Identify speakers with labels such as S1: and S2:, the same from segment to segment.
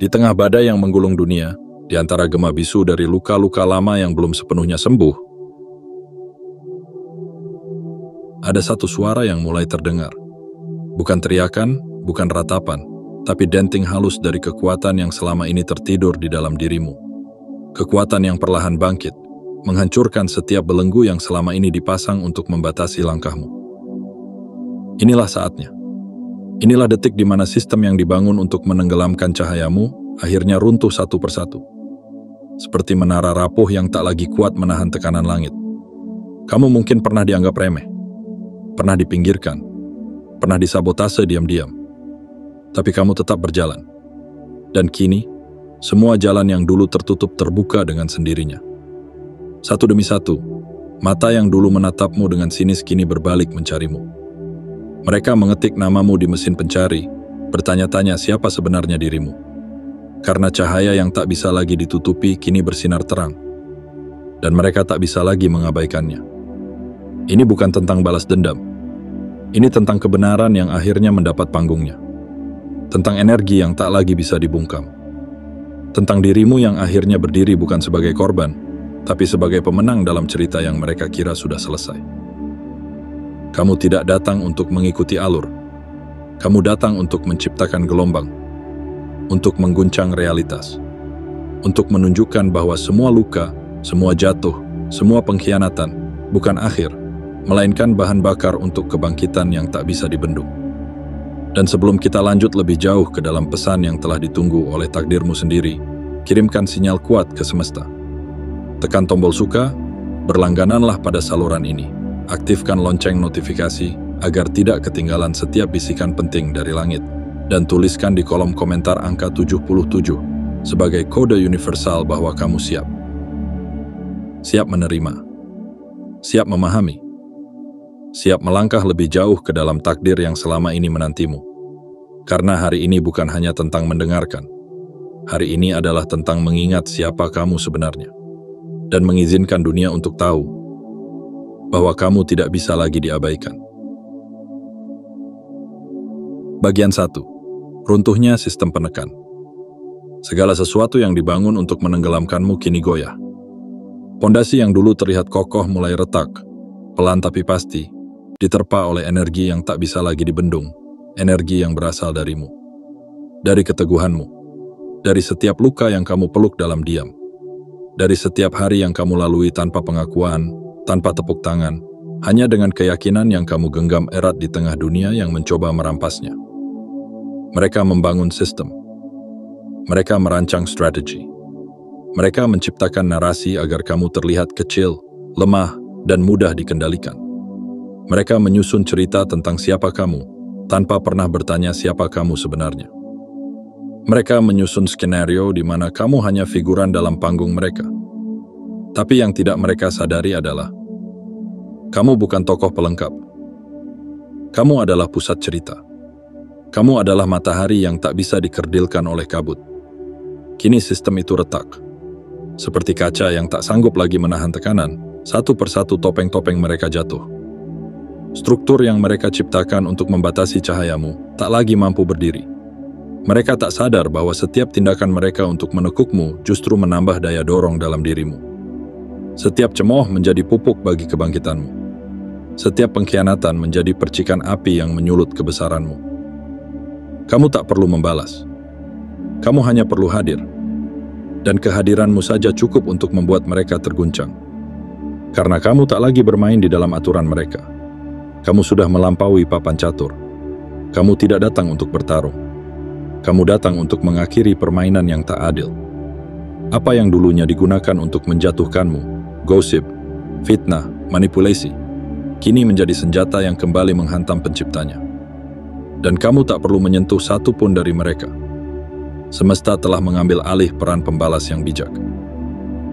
S1: Di tengah badai yang menggulung dunia, di antara gema bisu dari luka-luka lama yang belum sepenuhnya sembuh, ada satu suara yang mulai terdengar. Bukan teriakan, bukan ratapan, tapi denting halus dari kekuatan yang selama ini tertidur di dalam dirimu. Kekuatan yang perlahan bangkit, menghancurkan setiap belenggu yang selama ini dipasang untuk membatasi langkahmu. Inilah saatnya. Inilah detik di mana sistem yang dibangun untuk menenggelamkan cahayamu akhirnya runtuh satu persatu. Seperti menara rapuh yang tak lagi kuat menahan tekanan langit. Kamu mungkin pernah dianggap remeh, pernah dipinggirkan, pernah disabotase diam-diam. Tapi kamu tetap berjalan. Dan kini, semua jalan yang dulu tertutup terbuka dengan sendirinya. Satu demi satu, mata yang dulu menatapmu dengan sinis kini berbalik mencarimu. Mereka mengetik namamu di mesin pencari, bertanya-tanya siapa sebenarnya dirimu. Karena cahaya yang tak bisa lagi ditutupi kini bersinar terang. Dan mereka tak bisa lagi mengabaikannya. Ini bukan tentang balas dendam. Ini tentang kebenaran yang akhirnya mendapat panggungnya. Tentang energi yang tak lagi bisa dibungkam. Tentang dirimu yang akhirnya berdiri bukan sebagai korban, tapi sebagai pemenang dalam cerita yang mereka kira sudah selesai. Kamu tidak datang untuk mengikuti alur. Kamu datang untuk menciptakan gelombang, untuk mengguncang realitas, untuk menunjukkan bahwa semua luka, semua jatuh, semua pengkhianatan bukan akhir, melainkan bahan bakar untuk kebangkitan yang tak bisa dibendung. Dan sebelum kita lanjut lebih jauh ke dalam pesan yang telah ditunggu oleh takdirmu sendiri, kirimkan sinyal kuat ke semesta. Tekan tombol suka, berlanggananlah pada saluran ini. Aktifkan lonceng notifikasi agar tidak ketinggalan setiap bisikan penting dari langit. Dan tuliskan di kolom komentar angka 77 sebagai kode universal bahwa kamu siap. Siap menerima. Siap memahami. Siap melangkah lebih jauh ke dalam takdir yang selama ini menantimu. Karena hari ini bukan hanya tentang mendengarkan. Hari ini adalah tentang mengingat siapa kamu sebenarnya. Dan mengizinkan dunia untuk tahu bahwa kamu tidak bisa lagi diabaikan. Bagian 1. Runtuhnya sistem penekan. Segala sesuatu yang dibangun untuk menenggelamkanmu kini goyah. Pondasi yang dulu terlihat kokoh mulai retak, pelan tapi pasti, diterpa oleh energi yang tak bisa lagi dibendung, energi yang berasal darimu. Dari keteguhanmu, dari setiap luka yang kamu peluk dalam diam, dari setiap hari yang kamu lalui tanpa pengakuan, tanpa tepuk tangan, hanya dengan keyakinan yang kamu genggam erat di tengah dunia yang mencoba merampasnya. Mereka membangun sistem. Mereka merancang strategi. Mereka menciptakan narasi agar kamu terlihat kecil, lemah, dan mudah dikendalikan. Mereka menyusun cerita tentang siapa kamu, tanpa pernah bertanya siapa kamu sebenarnya. Mereka menyusun skenario di mana kamu hanya figuran dalam panggung mereka. Tapi yang tidak mereka sadari adalah, kamu bukan tokoh pelengkap. Kamu adalah pusat cerita. Kamu adalah matahari yang tak bisa dikerdilkan oleh kabut. Kini sistem itu retak. Seperti kaca yang tak sanggup lagi menahan tekanan, satu persatu topeng-topeng mereka jatuh. Struktur yang mereka ciptakan untuk membatasi cahayamu tak lagi mampu berdiri. Mereka tak sadar bahwa setiap tindakan mereka untuk menekukmu justru menambah daya dorong dalam dirimu. Setiap cemooh menjadi pupuk bagi kebangkitanmu. Setiap pengkhianatan menjadi percikan api yang menyulut kebesaranmu. Kamu tak perlu membalas. Kamu hanya perlu hadir. Dan kehadiranmu saja cukup untuk membuat mereka terguncang. Karena kamu tak lagi bermain di dalam aturan mereka. Kamu sudah melampaui papan catur. Kamu tidak datang untuk bertarung. Kamu datang untuk mengakhiri permainan yang tak adil. Apa yang dulunya digunakan untuk menjatuhkanmu, gosip, fitnah, manipulasi, kini menjadi senjata yang kembali menghantam penciptanya. Dan kamu tak perlu menyentuh satu pun dari mereka. Semesta telah mengambil alih peran pembalas yang bijak.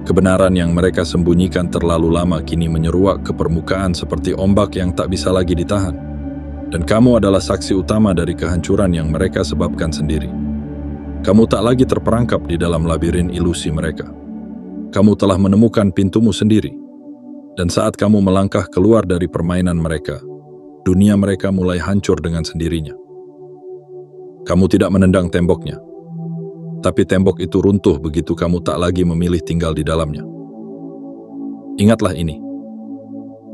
S1: Kebenaran yang mereka sembunyikan terlalu lama kini menyeruak ke permukaan seperti ombak yang tak bisa lagi ditahan. Dan kamu adalah saksi utama dari kehancuran yang mereka sebabkan sendiri. Kamu tak lagi terperangkap di dalam labirin ilusi mereka. Kamu telah menemukan pintumu sendiri. Dan saat kamu melangkah keluar dari permainan mereka, dunia mereka mulai hancur dengan sendirinya. Kamu tidak menendang temboknya. Tapi tembok itu runtuh begitu kamu tak lagi memilih tinggal di dalamnya. Ingatlah ini.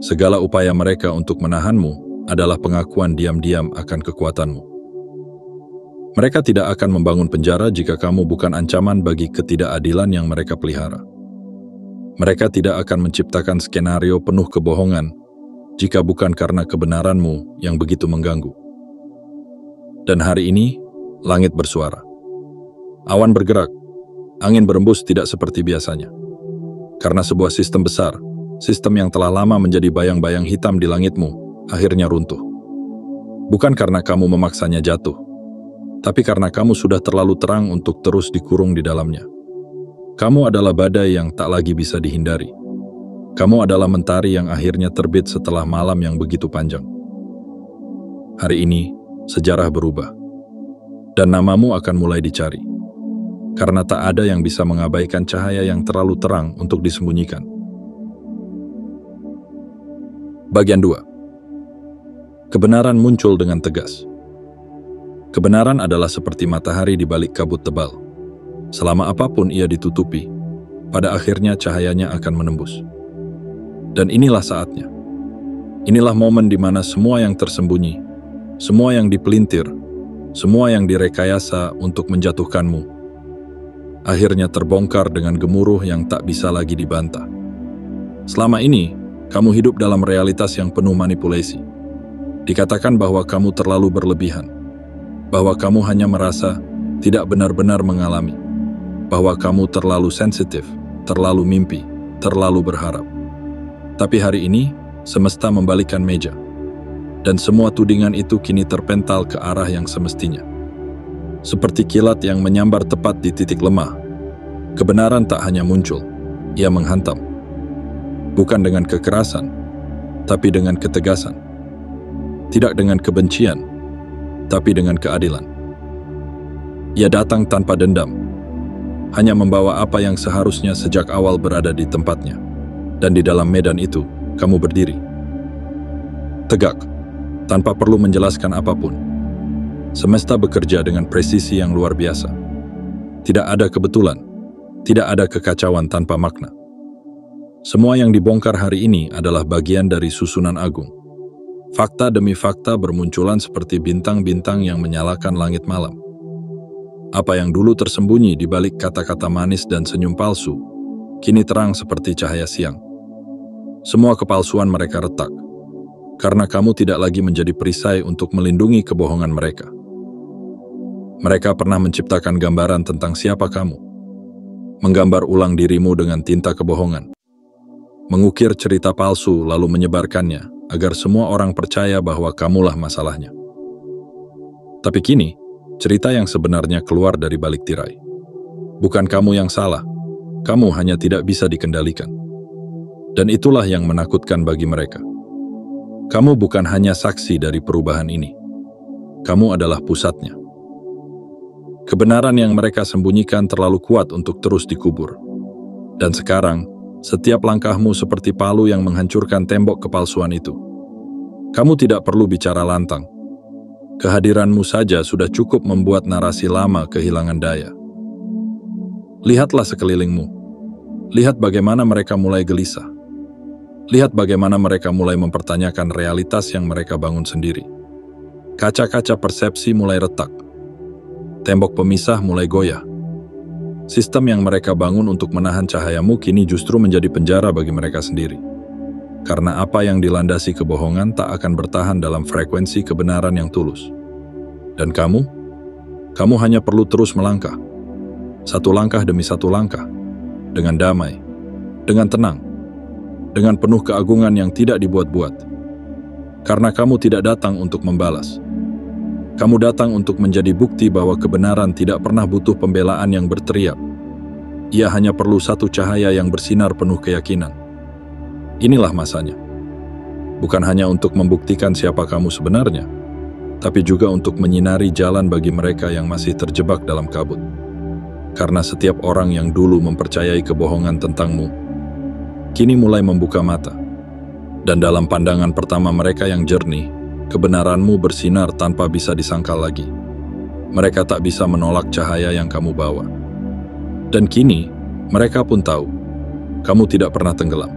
S1: Segala upaya mereka untuk menahanmu adalah pengakuan diam-diam akan kekuatanmu. Mereka tidak akan membangun penjara jika kamu bukan ancaman bagi ketidakadilan yang mereka pelihara. Mereka tidak akan menciptakan skenario penuh kebohongan jika bukan karena kebenaranmu yang begitu mengganggu. Dan hari ini, langit bersuara. Awan bergerak, angin berembus tidak seperti biasanya. Karena sebuah sistem besar, sistem yang telah lama menjadi bayang-bayang hitam di langitmu, akhirnya runtuh. Bukan karena kamu memaksanya jatuh, tapi karena kamu sudah terlalu terang untuk terus dikurung di dalamnya. Kamu adalah badai yang tak lagi bisa dihindari. Kamu adalah mentari yang akhirnya terbit setelah malam yang begitu panjang. Hari ini, sejarah berubah. Dan namamu akan mulai dicari. Karena tak ada yang bisa mengabaikan cahaya yang terlalu terang untuk disembunyikan. Bagian 2. Kebenaran muncul dengan tegas. Kebenaran adalah seperti matahari di balik kabut tebal. Selama apapun ia ditutupi, pada akhirnya cahayanya akan menembus. Dan inilah saatnya. Inilah momen di mana semua yang tersembunyi, semua yang dipelintir, semua yang direkayasa untuk menjatuhkanmu, akhirnya terbongkar dengan gemuruh yang tak bisa lagi dibantah. Selama ini, kamu hidup dalam realitas yang penuh manipulasi. Dikatakan bahwa kamu terlalu berlebihan, bahwa kamu hanya merasa tidak benar-benar mengalami, bahwa kamu terlalu sensitif, terlalu mimpi, terlalu berharap. Tapi hari ini, semesta membalikkan meja, dan semua tudingan itu kini terpental ke arah yang semestinya. Seperti kilat yang menyambar tepat di titik lemah, kebenaran tak hanya muncul, ia menghantam. Bukan dengan kekerasan, tapi dengan ketegasan. Tidak dengan kebencian, tapi dengan keadilan. Ia datang tanpa dendam, hanya membawa apa yang seharusnya sejak awal berada di tempatnya. Dan di dalam medan itu, kamu berdiri. Tegak, tanpa perlu menjelaskan apapun. Semesta bekerja dengan presisi yang luar biasa. Tidak ada kebetulan, tidak ada kekacauan tanpa makna. Semua yang dibongkar hari ini adalah bagian dari susunan agung. Fakta demi fakta bermunculan seperti bintang-bintang yang menyalakan langit malam. Apa yang dulu tersembunyi di balik kata-kata manis dan senyum palsu, kini terang seperti cahaya siang. Semua kepalsuan mereka retak, karena kamu tidak lagi menjadi perisai untuk melindungi kebohongan mereka. Mereka pernah menciptakan gambaran tentang siapa kamu, menggambar ulang dirimu dengan tinta kebohongan, mengukir cerita palsu lalu menyebarkannya agar semua orang percaya bahwa kamulah masalahnya. Tapi kini, cerita yang sebenarnya keluar dari balik tirai. Bukan kamu yang salah, kamu hanya tidak bisa dikendalikan. Dan itulah yang menakutkan bagi mereka. Kamu bukan hanya saksi dari perubahan ini. Kamu adalah pusatnya. Kebenaran yang mereka sembunyikan terlalu kuat untuk terus dikubur. Dan sekarang, setiap langkahmu seperti palu yang menghancurkan tembok kepalsuan itu. Kamu tidak perlu bicara lantang. Kehadiranmu saja sudah cukup membuat narasi lama kehilangan daya. Lihatlah sekelilingmu. Lihat bagaimana mereka mulai gelisah. Lihat bagaimana mereka mulai mempertanyakan realitas yang mereka bangun sendiri. Kaca-kaca persepsi mulai retak. Tembok pemisah mulai goyah. Sistem yang mereka bangun untuk menahan cahayamu kini justru menjadi penjara bagi mereka sendiri. Karena apa yang dilandasi kebohongan tak akan bertahan dalam frekuensi kebenaran yang tulus. Dan kamu hanya perlu terus melangkah. Satu langkah demi satu langkah. Dengan damai, dengan tenang, dengan penuh keagungan yang tidak dibuat-buat. Karena kamu tidak datang untuk membalas. Kamu datang untuk menjadi bukti bahwa kebenaran tidak pernah butuh pembelaan yang berteriak. Ia hanya perlu satu cahaya yang bersinar penuh keyakinan. Inilah masanya. Bukan hanya untuk membuktikan siapa kamu sebenarnya, tapi juga untuk menyinari jalan bagi mereka yang masih terjebak dalam kabut. Karena setiap orang yang dulu mempercayai kebohongan tentangmu, kini mulai membuka mata. Dan dalam pandangan pertama mereka yang jernih, kebenaranmu bersinar tanpa bisa disangkal lagi. Mereka tak bisa menolak cahaya yang kamu bawa. Dan kini, mereka pun tahu, kamu tidak pernah tenggelam.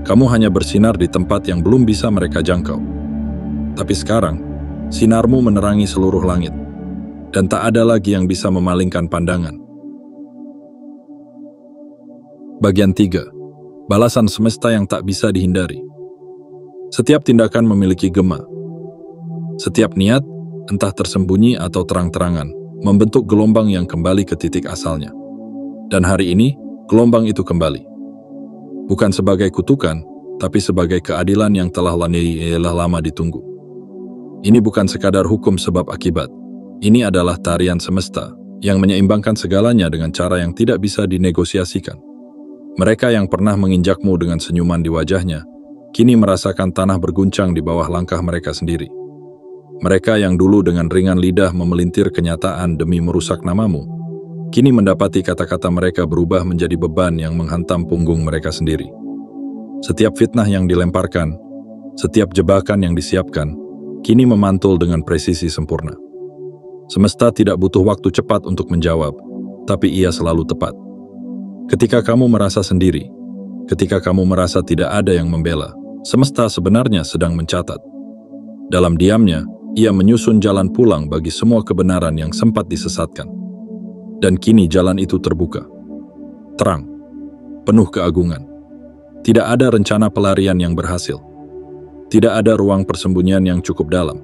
S1: Kamu hanya bersinar di tempat yang belum bisa mereka jangkau. Tapi sekarang, sinarmu menerangi seluruh langit, dan tak ada lagi yang bisa memalingkan pandangan. Bagian 3. Balasan semesta yang tak bisa dihindari. Setiap tindakan memiliki gema. Setiap niat, entah tersembunyi atau terang-terangan, membentuk gelombang yang kembali ke titik asalnya. Dan hari ini, gelombang itu kembali. Bukan sebagai kutukan, tapi sebagai keadilan yang telah lama ditunggu. Ini bukan sekadar hukum sebab akibat. Ini adalah tarian semesta yang menyeimbangkan segalanya dengan cara yang tidak bisa dinegosiasikan. Mereka yang pernah menginjakmu dengan senyuman di wajahnya, kini merasakan tanah berguncang di bawah langkah mereka sendiri. Mereka yang dulu dengan ringan lidah memelintir kenyataan demi merusak namamu, kini mendapati kata-kata mereka berubah menjadi beban yang menghantam punggung mereka sendiri. Setiap fitnah yang dilemparkan, setiap jebakan yang disiapkan, kini memantul dengan presisi sempurna. Semesta tidak butuh waktu cepat untuk menjawab, tapi ia selalu tepat. Ketika kamu merasa sendiri, ketika kamu merasa tidak ada yang membela, semesta sebenarnya sedang mencatat. Dalam diamnya, ia menyusun jalan pulang bagi semua kebenaran yang sempat disesatkan. Dan kini jalan itu terbuka. Terang, penuh keagungan. Tidak ada rencana pelarian yang berhasil. Tidak ada ruang persembunyian yang cukup dalam.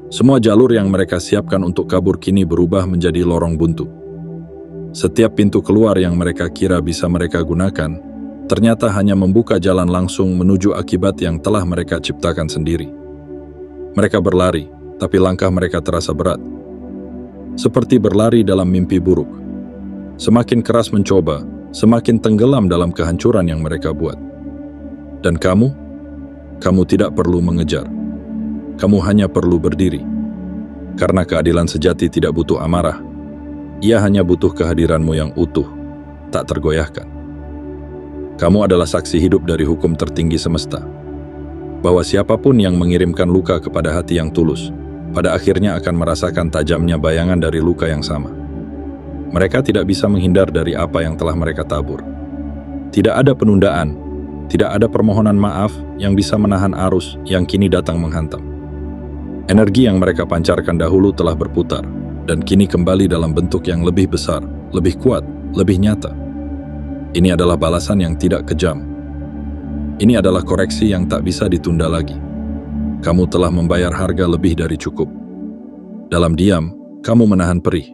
S1: Semua jalur yang mereka siapkan untuk kabur kini berubah menjadi lorong buntu. Setiap pintu keluar yang mereka kira bisa mereka gunakan, ternyata hanya membuka jalan langsung menuju akibat yang telah mereka ciptakan sendiri. Mereka berlari, tapi langkah mereka terasa berat. Seperti berlari dalam mimpi buruk. Semakin keras mencoba, semakin tenggelam dalam kehancuran yang mereka buat. Dan kamu tidak perlu mengejar. Kamu hanya perlu berdiri. Karena keadilan sejati tidak butuh amarah. Ia hanya butuh kehadiranmu yang utuh, tak tergoyahkan. Kamu adalah saksi hidup dari hukum tertinggi semesta. Bahwa siapapun yang mengirimkan luka kepada hati yang tulus, pada akhirnya akan merasakan tajamnya bayangan dari luka yang sama. Mereka tidak bisa menghindar dari apa yang telah mereka tabur. Tidak ada penundaan, tidak ada permohonan maaf yang bisa menahan arus yang kini datang menghantam. Energi yang mereka pancarkan dahulu telah berputar, dan kini kembali dalam bentuk yang lebih besar, lebih kuat, lebih nyata. Ini adalah balasan yang tidak kejam. Ini adalah koreksi yang tak bisa ditunda lagi. Kamu telah membayar harga lebih dari cukup. Dalam diam, kamu menahan perih.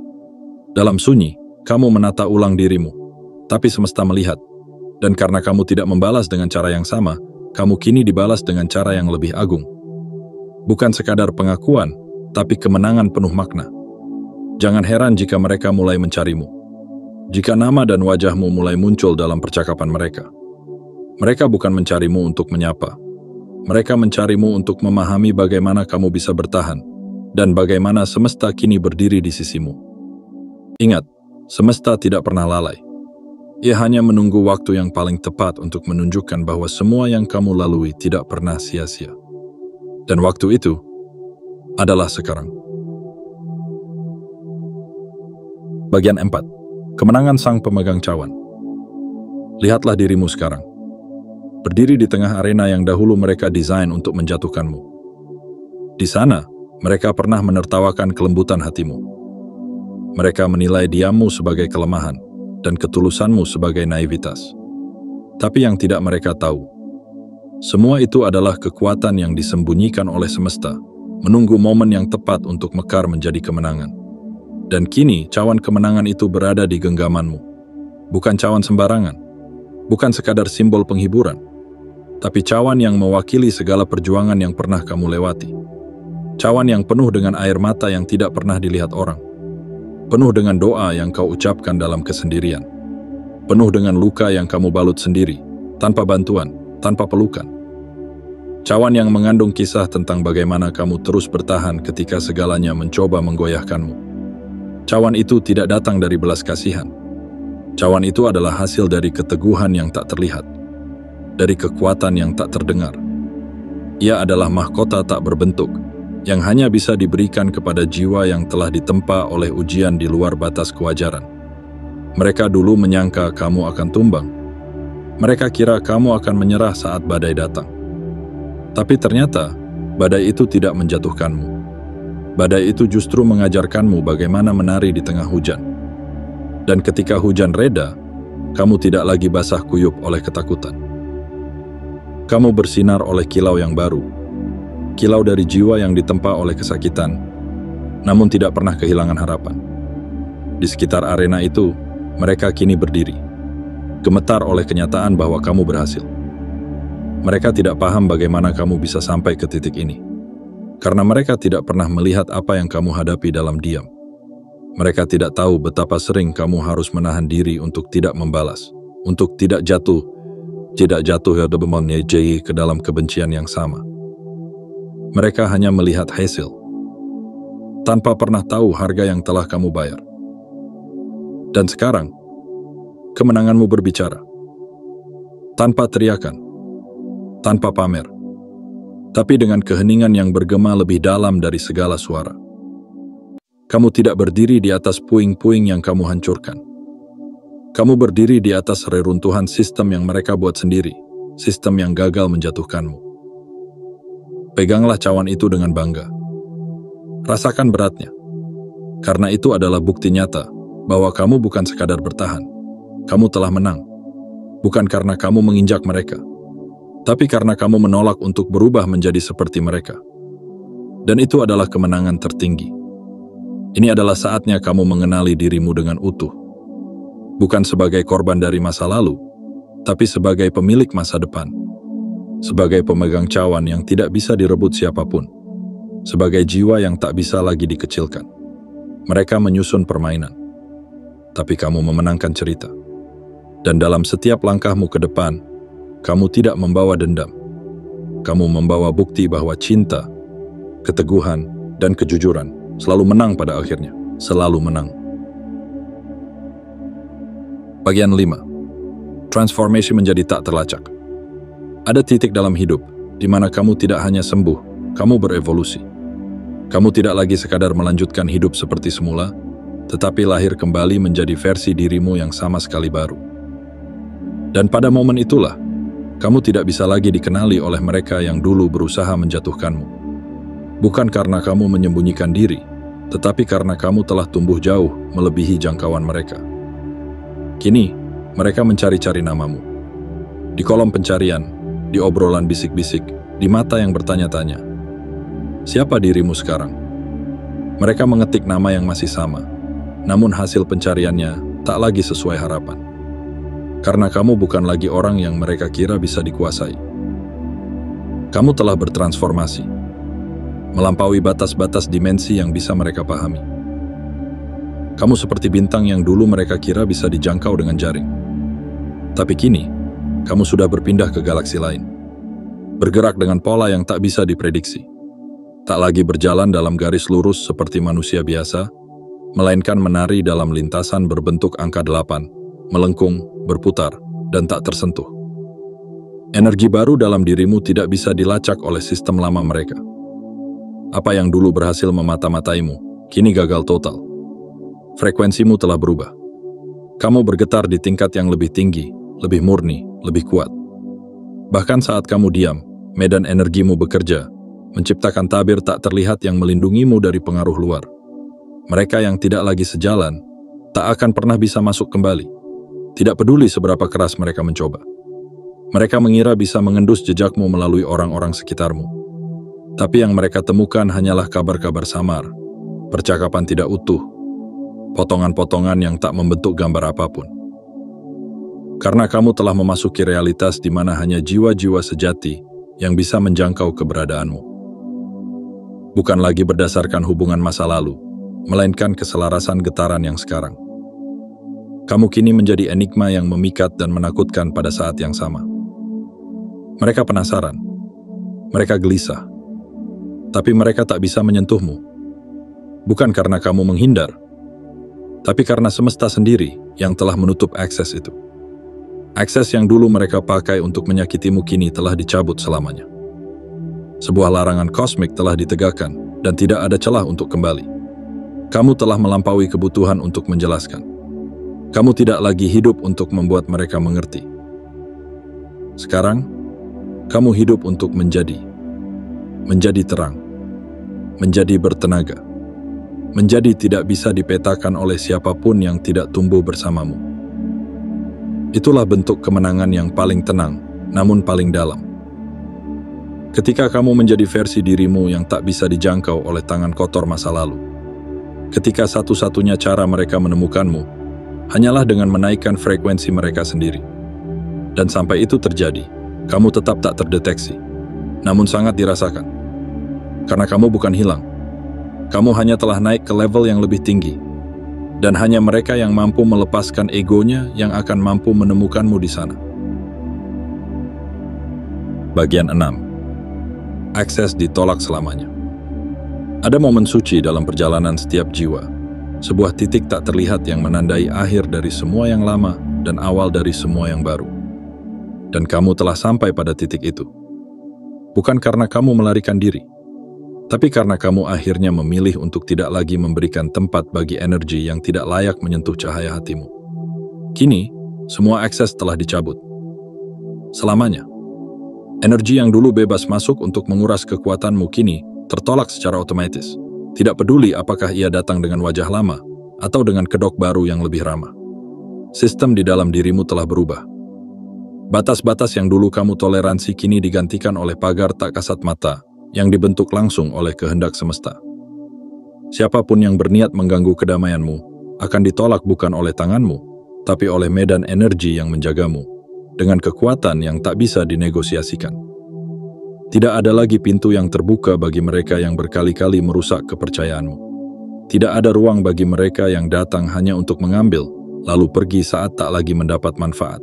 S1: Dalam sunyi, kamu menata ulang dirimu. Tapi semesta melihat. Dan karena kamu tidak membalas dengan cara yang sama, kamu kini dibalas dengan cara yang lebih agung. Bukan sekadar pengakuan, tapi kemenangan penuh makna. Jangan heran jika mereka mulai mencarimu. Jika nama dan wajahmu mulai muncul dalam percakapan mereka. Mereka bukan mencarimu untuk menyapa. Mereka mencarimu untuk memahami bagaimana kamu bisa bertahan dan bagaimana semesta kini berdiri di sisimu. Ingat, semesta tidak pernah lalai. Ia hanya menunggu waktu yang paling tepat untuk menunjukkan bahwa semua yang kamu lalui tidak pernah sia-sia. Dan waktu itu adalah sekarang. Bagian 4. Kemenangan sang pemegang cawan. Lihatlah dirimu sekarang. Berdiri di tengah arena yang dahulu mereka desain untuk menjatuhkanmu. Di sana, mereka pernah menertawakan kelembutan hatimu. Mereka menilai diammu sebagai kelemahan dan ketulusanmu sebagai naivitas. Tapi yang tidak mereka tahu, semua itu adalah kekuatan yang disembunyikan oleh semesta, menunggu momen yang tepat untuk mekar menjadi kemenangan. Dan kini, cawan kemenangan itu berada di genggamanmu. Bukan cawan sembarangan, bukan sekadar simbol penghiburan, tapi cawan yang mewakili segala perjuangan yang pernah kamu lewati. Cawan yang penuh dengan air mata yang tidak pernah dilihat orang. Penuh dengan doa yang kau ucapkan dalam kesendirian. Penuh dengan luka yang kamu balut sendiri, tanpa bantuan, tanpa pelukan. Cawan yang mengandung kisah tentang bagaimana kamu terus bertahan ketika segalanya mencoba menggoyahkanmu. Cawan itu tidak datang dari belas kasihan. Cawan itu adalah hasil dari keteguhan yang tak terlihat, dari kekuatan yang tak terdengar. Ia adalah mahkota tak berbentuk, yang hanya bisa diberikan kepada jiwa yang telah ditempa oleh ujian di luar batas kewajaran. Mereka dulu menyangka kamu akan tumbang. Mereka kira kamu akan menyerah saat badai datang. Tapi ternyata, badai itu tidak menjatuhkanmu. Badai itu justru mengajarkanmu bagaimana menari di tengah hujan. Dan ketika hujan reda, kamu tidak lagi basah kuyup oleh ketakutan. Kamu bersinar oleh kilau yang baru. Kilau dari jiwa yang ditempa oleh kesakitan, namun tidak pernah kehilangan harapan. Di sekitar arena itu, mereka kini berdiri, gemetar oleh kenyataan bahwa kamu berhasil. Mereka tidak paham bagaimana kamu bisa sampai ke titik ini, karena mereka tidak pernah melihat apa yang kamu hadapi dalam diam. Mereka tidak tahu betapa sering kamu harus menahan diri untuk tidak membalas, untuk tidak jatuh ke dalam kebencian yang sama. Mereka hanya melihat hasil, tanpa pernah tahu harga yang telah kamu bayar. Dan sekarang, kemenanganmu berbicara. Tanpa teriakan, tanpa pamer, tapi dengan keheningan yang bergema lebih dalam dari segala suara. Kamu tidak berdiri di atas puing-puing yang kamu hancurkan. Kamu berdiri di atas reruntuhan sistem yang mereka buat sendiri, sistem yang gagal menjatuhkanmu. Peganglah cawan itu dengan bangga. Rasakan beratnya. Karena itu adalah bukti nyata bahwa kamu bukan sekadar bertahan. Kamu telah menang. Bukan karena kamu menginjak mereka, tapi karena kamu menolak untuk berubah menjadi seperti mereka. Dan itu adalah kemenangan tertinggi. Ini adalah saatnya kamu mengenali dirimu dengan utuh. Bukan sebagai korban dari masa lalu, tapi sebagai pemilik masa depan. Sebagai pemegang cawan yang tidak bisa direbut siapapun. Sebagai jiwa yang tak bisa lagi dikecilkan. Mereka menyusun permainan, tapi kamu memenangkan cerita. Dan dalam setiap langkahmu ke depan, kamu tidak membawa dendam. Kamu membawa bukti bahwa cinta, keteguhan, dan kejujuran selalu menang pada akhirnya. Selalu menang. Bagian 5. Transformasi menjadi tak terlacak. Ada titik dalam hidup di mana kamu tidak hanya sembuh, kamu berevolusi. Kamu tidak lagi sekadar melanjutkan hidup seperti semula, tetapi lahir kembali menjadi versi dirimu yang sama sekali baru. Dan pada momen itulah, kamu tidak bisa lagi dikenali oleh mereka yang dulu berusaha menjatuhkanmu. Bukan karena kamu menyembunyikan diri, tetapi karena kamu telah tumbuh jauh melebihi jangkauan mereka. Kini, mereka mencari-cari namamu. Di kolom pencarian, di obrolan bisik-bisik, di mata yang bertanya-tanya. Siapa dirimu sekarang? Mereka mengetik nama yang masih sama, namun hasil pencariannya tak lagi sesuai harapan. Karena kamu bukan lagi orang yang mereka kira bisa dikuasai. Kamu telah bertransformasi, melampaui batas-batas dimensi yang bisa mereka pahami. Kamu seperti bintang yang dulu mereka kira bisa dijangkau dengan jaring. Tapi kini, kamu sudah berpindah ke galaksi lain. Bergerak dengan pola yang tak bisa diprediksi. Tak lagi berjalan dalam garis lurus seperti manusia biasa, melainkan menari dalam lintasan berbentuk angka 8, melengkung, berputar, dan tak tersentuh. Energi baru dalam dirimu tidak bisa dilacak oleh sistem lama mereka. Apa yang dulu berhasil memata-mataimu, kini gagal total. Frekuensimu telah berubah. Kamu bergetar di tingkat yang lebih tinggi, lebih murni, lebih kuat. Bahkan saat kamu diam, medan energimu bekerja, menciptakan tabir tak terlihat yang melindungimu dari pengaruh luar. Mereka yang tidak lagi sejalan, tak akan pernah bisa masuk kembali. Tidak peduli seberapa keras mereka mencoba. Mereka mengira bisa mengendus jejakmu melalui orang-orang sekitarmu. Tapi yang mereka temukan hanyalah kabar-kabar samar, percakapan tidak utuh, potongan-potongan yang tak membentuk gambar apapun. Karena kamu telah memasuki realitas di mana hanya jiwa-jiwa sejati yang bisa menjangkau keberadaanmu. Bukan lagi berdasarkan hubungan masa lalu, melainkan keselarasan getaran yang sekarang. Kamu kini menjadi enigma yang memikat dan menakutkan pada saat yang sama. Mereka penasaran, mereka gelisah, tapi mereka tak bisa menyentuhmu. Bukan karena kamu menghindar, tapi karena semesta sendiri yang telah menutup akses itu. Akses yang dulu mereka pakai untuk menyakitimu kini telah dicabut selamanya. Sebuah larangan kosmik telah ditegakkan, dan tidak ada celah untuk kembali. Kamu telah melampaui kebutuhan untuk menjelaskan. Kamu tidak lagi hidup untuk membuat mereka mengerti. Sekarang, kamu hidup untuk menjadi terang, menjadi bertenaga, menjadi tidak bisa dipetakan oleh siapapun yang tidak tumbuh bersamamu. Itulah bentuk kemenangan yang paling tenang, namun paling dalam. Ketika kamu menjadi versi dirimu yang tak bisa dijangkau oleh tangan kotor masa lalu. Ketika satu-satunya cara mereka menemukanmu, hanyalah dengan menaikkan frekuensi mereka sendiri. Dan sampai itu terjadi, kamu tetap tak terdeteksi, namun sangat dirasakan. Karena kamu bukan hilang. Kamu hanya telah naik ke level yang lebih tinggi. Dan hanya mereka yang mampu melepaskan egonya yang akan mampu menemukanmu di sana. Bagian 6. Akses ditolak selamanya. Ada momen suci dalam perjalanan setiap jiwa, sebuah titik tak terlihat yang menandai akhir dari semua yang lama dan awal dari semua yang baru. Dan kamu telah sampai pada titik itu. Bukan karena kamu melarikan diri, tapi karena kamu akhirnya memilih untuk tidak lagi memberikan tempat bagi energi yang tidak layak menyentuh cahaya hatimu. Kini, semua akses telah dicabut. Selamanya. Energi yang dulu bebas masuk untuk menguras kekuatanmu kini tertolak secara otomatis. Tidak peduli apakah ia datang dengan wajah lama atau dengan kedok baru yang lebih ramah. Sistem di dalam dirimu telah berubah. Batas-batas yang dulu kamu toleransi kini digantikan oleh pagar tak kasat mata yang dibentuk langsung oleh kehendak semesta. Siapapun yang berniat mengganggu kedamaianmu akan ditolak bukan oleh tanganmu, tapi oleh medan energi yang menjagamu. Dengan kekuatan yang tak bisa dinegosiasikan. Tidak ada lagi pintu yang terbuka bagi mereka yang berkali-kali merusak kepercayaanmu. Tidak ada ruang bagi mereka yang datang hanya untuk mengambil, lalu pergi saat tak lagi mendapat manfaat.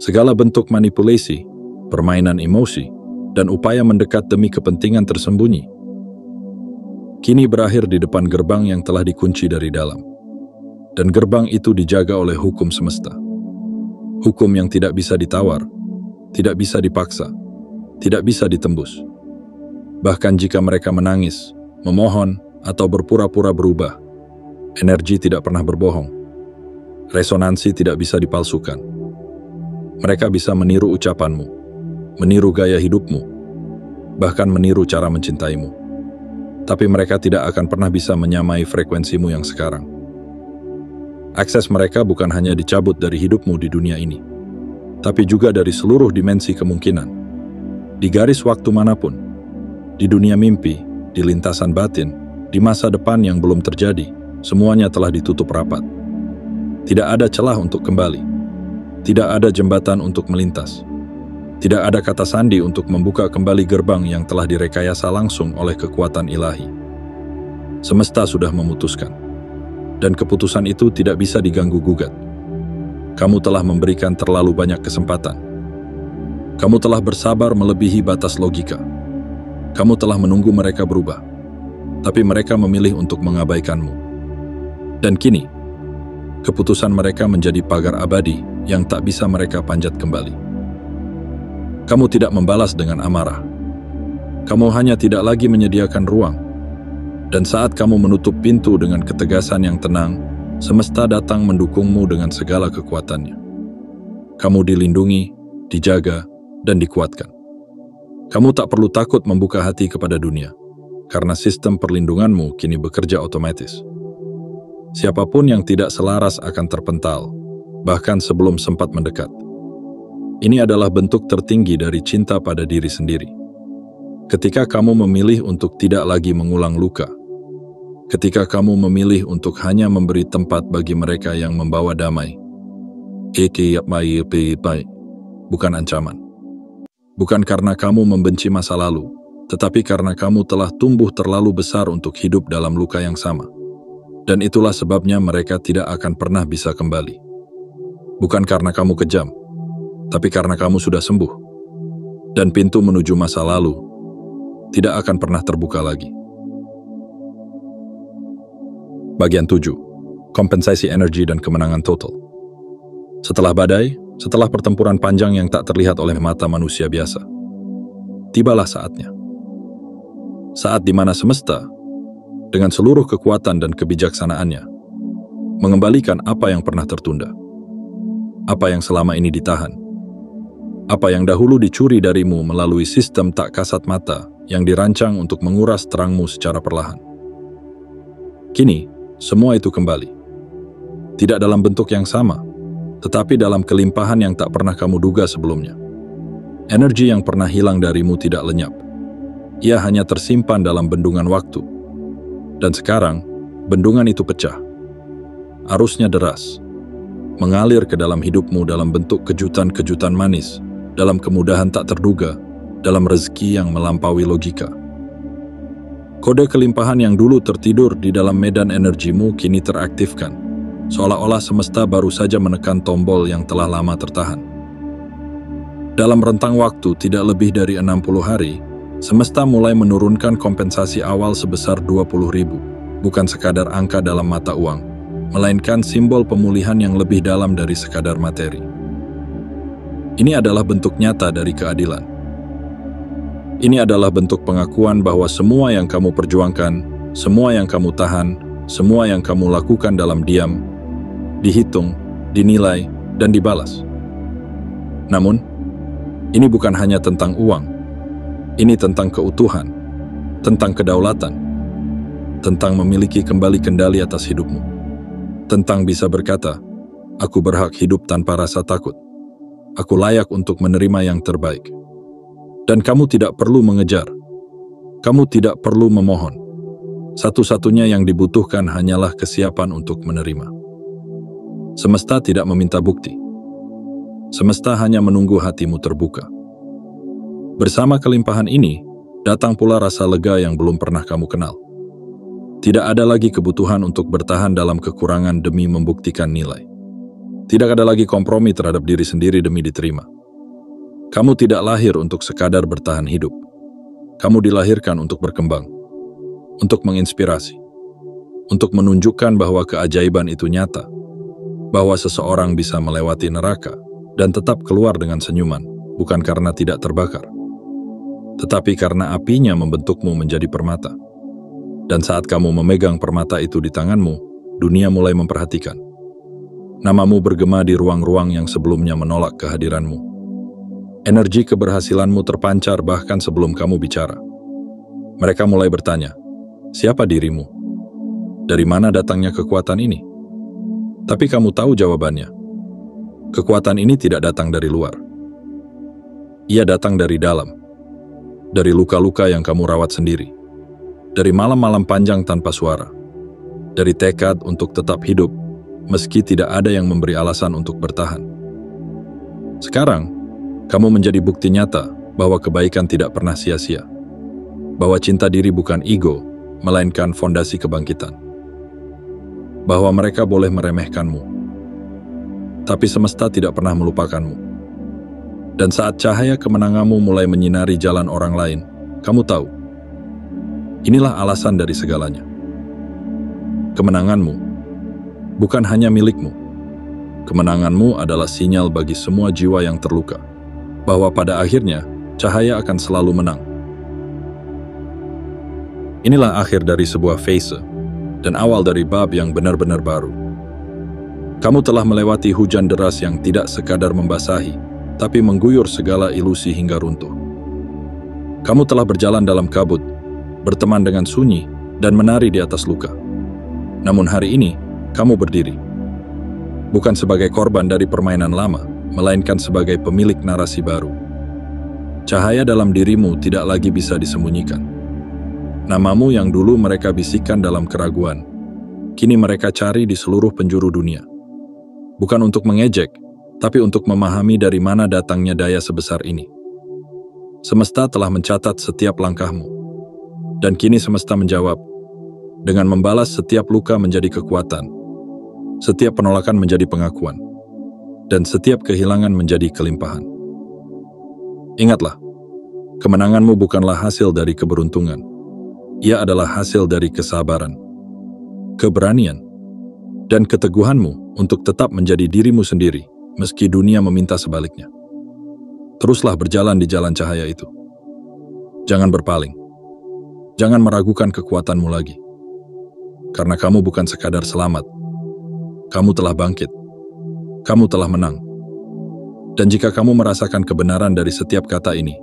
S1: Segala bentuk manipulasi, permainan emosi, dan upaya mendekat demi kepentingan tersembunyi, kini berakhir di depan gerbang yang telah dikunci dari dalam. Dan gerbang itu dijaga oleh hukum semesta. Hukum yang tidak bisa ditawar, tidak bisa dipaksa, tidak bisa ditembus. Bahkan jika mereka menangis, memohon, atau berpura-pura berubah, energi tidak pernah berbohong. Resonansi tidak bisa dipalsukan. Mereka bisa meniru ucapanmu, meniru gaya hidupmu, bahkan meniru cara mencintaimu. Tapi mereka tidak akan pernah bisa menyamai frekuensimu yang sekarang. Akses mereka bukan hanya dicabut dari hidupmu di dunia ini, tapi juga dari seluruh dimensi kemungkinan. Di garis waktu manapun, di dunia mimpi, di lintasan batin, di masa depan yang belum terjadi, semuanya telah ditutup rapat. Tidak ada celah untuk kembali. Tidak ada jembatan untuk melintas. Tidak ada kata sandi untuk membuka kembali gerbang yang telah direkayasa langsung oleh kekuatan ilahi. Semesta sudah memutuskan. Dan keputusan itu tidak bisa diganggu-gugat. Kamu telah memberikan terlalu banyak kesempatan. Kamu telah bersabar melebihi batas logika. Kamu telah menunggu mereka berubah. Tapi mereka memilih untuk mengabaikanmu. Dan kini, keputusan mereka menjadi pagar abadi yang tak bisa mereka panjat kembali. Kamu tidak membalas dengan amarah. Kamu hanya tidak lagi menyediakan ruang. Dan saat kamu menutup pintu dengan ketegasan yang tenang, semesta datang mendukungmu dengan segala kekuatannya. Kamu dilindungi, dijaga, dan dikuatkan. Kamu tak perlu takut membuka hati kepada dunia, karena sistem perlindunganmu kini bekerja otomatis. Siapapun yang tidak selaras akan terpental, bahkan sebelum sempat mendekat. Ini adalah bentuk tertinggi dari cinta pada diri sendiri. Ketika kamu memilih untuk tidak lagi mengulang luka, ketika kamu memilih untuk hanya memberi tempat bagi mereka yang membawa damai, bukan ancaman. Bukan karena kamu membenci masa lalu, tetapi karena kamu telah tumbuh terlalu besar untuk hidup dalam luka yang sama. Dan itulah sebabnya mereka tidak akan pernah bisa kembali. Bukan karena kamu kejam, tapi karena kamu sudah sembuh. Dan pintu menuju masa lalu tidak akan pernah terbuka lagi. Bagian 7. Kompensasi energi dan kemenangan total. Setelah badai, setelah pertempuran panjang yang tak terlihat oleh mata manusia biasa, tibalah saatnya. Saat di mana semesta, dengan seluruh kekuatan dan kebijaksanaannya, mengembalikan apa yang pernah tertunda, apa yang selama ini ditahan, apa yang dahulu dicuri darimu melalui sistem tak kasat mata yang dirancang untuk menguras terangmu secara perlahan. Kini, semua itu kembali. Tidak dalam bentuk yang sama, tetapi dalam kelimpahan yang tak pernah kamu duga sebelumnya. Energi yang pernah hilang darimu tidak lenyap. Ia hanya tersimpan dalam bendungan waktu. Dan sekarang, bendungan itu pecah. Arusnya deras, mengalir ke dalam hidupmu dalam bentuk kejutan-kejutan manis, dalam kemudahan tak terduga, dalam rezeki yang melampaui logika. Kode kelimpahan yang dulu tertidur di dalam medan energimu kini teraktifkan, seolah-olah semesta baru saja menekan tombol yang telah lama tertahan. Dalam rentang waktu tidak lebih dari 60 hari, semesta mulai menurunkan kompensasi awal sebesar 20.000, bukan sekadar angka dalam mata uang, melainkan simbol pemulihan yang lebih dalam dari sekadar materi. Ini adalah bentuk nyata dari keadilan. Ini adalah bentuk pengakuan bahwa semua yang kamu perjuangkan, semua yang kamu tahan, semua yang kamu lakukan dalam diam, dihitung, dinilai, dan dibalas. Namun, ini bukan hanya tentang uang. Ini tentang keutuhan, tentang kedaulatan, tentang memiliki kembali kendali atas hidupmu, tentang bisa berkata, aku berhak hidup tanpa rasa takut, aku layak untuk menerima yang terbaik. Dan kamu tidak perlu mengejar, kamu tidak perlu memohon. Satu-satunya yang dibutuhkan hanyalah kesiapan untuk menerima. Semesta tidak meminta bukti. Semesta hanya menunggu hatimu terbuka. Bersama kelimpahan ini, datang pula rasa lega yang belum pernah kamu kenal. Tidak ada lagi kebutuhan untuk bertahan dalam kekurangan demi membuktikan nilai. Tidak ada lagi kompromi terhadap diri sendiri demi diterima. Kamu tidak lahir untuk sekadar bertahan hidup. Kamu dilahirkan untuk berkembang, untuk menginspirasi, untuk menunjukkan bahwa keajaiban itu nyata, bahwa seseorang bisa melewati neraka dan tetap keluar dengan senyuman, bukan karena tidak terbakar, tetapi karena apinya membentukmu menjadi permata. Dan saat kamu memegang permata itu di tanganmu, dunia mulai memperhatikan. Namamu bergema di ruang-ruang yang sebelumnya menolak kehadiranmu. Energi keberhasilanmu terpancar bahkan sebelum kamu bicara. Mereka mulai bertanya, siapa dirimu? Dari mana datangnya kekuatan ini? Tapi kamu tahu jawabannya. Kekuatan ini tidak datang dari luar. Ia datang dari dalam. Dari luka-luka yang kamu rawat sendiri, dari malam-malam panjang tanpa suara, dari tekad untuk tetap hidup, meski tidak ada yang memberi alasan untuk bertahan. Sekarang, kamu menjadi bukti nyata bahwa kebaikan tidak pernah sia-sia, bahwa cinta diri bukan ego, melainkan fondasi kebangkitan, bahwa mereka boleh meremehkanmu, tapi semesta tidak pernah melupakanmu. Dan saat cahaya kemenanganmu mulai menyinari jalan orang lain, kamu tahu, inilah alasan dari segalanya. Kemenanganmu bukan hanya milikmu. Kemenanganmu adalah sinyal bagi semua jiwa yang terluka, bahwa pada akhirnya cahaya akan selalu menang. Inilah akhir dari sebuah fase, dan awal dari bab yang benar-benar baru. Kamu telah melewati hujan deras yang tidak sekadar membasahi, tapi mengguyur segala ilusi hingga runtuh. Kamu telah berjalan dalam kabut, berteman dengan sunyi, dan menari di atas luka. Namun hari ini, kamu berdiri. Bukan sebagai korban dari permainan lama, melainkan sebagai pemilik narasi baru. Cahaya dalam dirimu tidak lagi bisa disembunyikan. Namamu yang dulu mereka bisikan dalam keraguan, kini mereka cari di seluruh penjuru dunia. Bukan untuk mengejek, tapi untuk memahami dari mana datangnya daya sebesar ini. Semesta telah mencatat setiap langkahmu. Dan kini semesta menjawab, dengan membalas setiap luka menjadi kekuatan, setiap penolakan menjadi pengakuan, dan setiap kehilangan menjadi kelimpahan. Ingatlah, kemenanganmu bukanlah hasil dari keberuntungan. Ia adalah hasil dari kesabaran, keberanian, dan keteguhanmu untuk tetap menjadi dirimu sendiri, meski dunia meminta sebaliknya. Teruslah berjalan di jalan cahaya itu. Jangan berpaling. Jangan meragukan kekuatanmu lagi. Karena kamu bukan sekadar selamat. Kamu telah bangkit. Kamu telah menang. Dan jika kamu merasakan kebenaran dari setiap kata ini,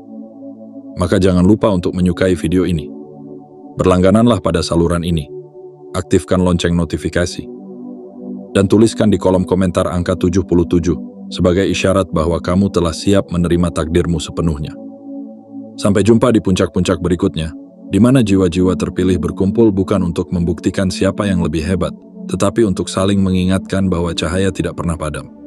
S1: maka jangan lupa untuk menyukai video ini. Berlanggananlah pada saluran ini. Aktifkan lonceng notifikasi. Dan tuliskan di kolom komentar angka 77 sebagai isyarat bahwa kamu telah siap menerima takdirmu sepenuhnya. Sampai jumpa di puncak-puncak berikutnya, di mana jiwa-jiwa terpilih berkumpul bukan untuk membuktikan siapa yang lebih hebat, tetapi untuk saling mengingatkan bahwa cahaya tidak pernah padam.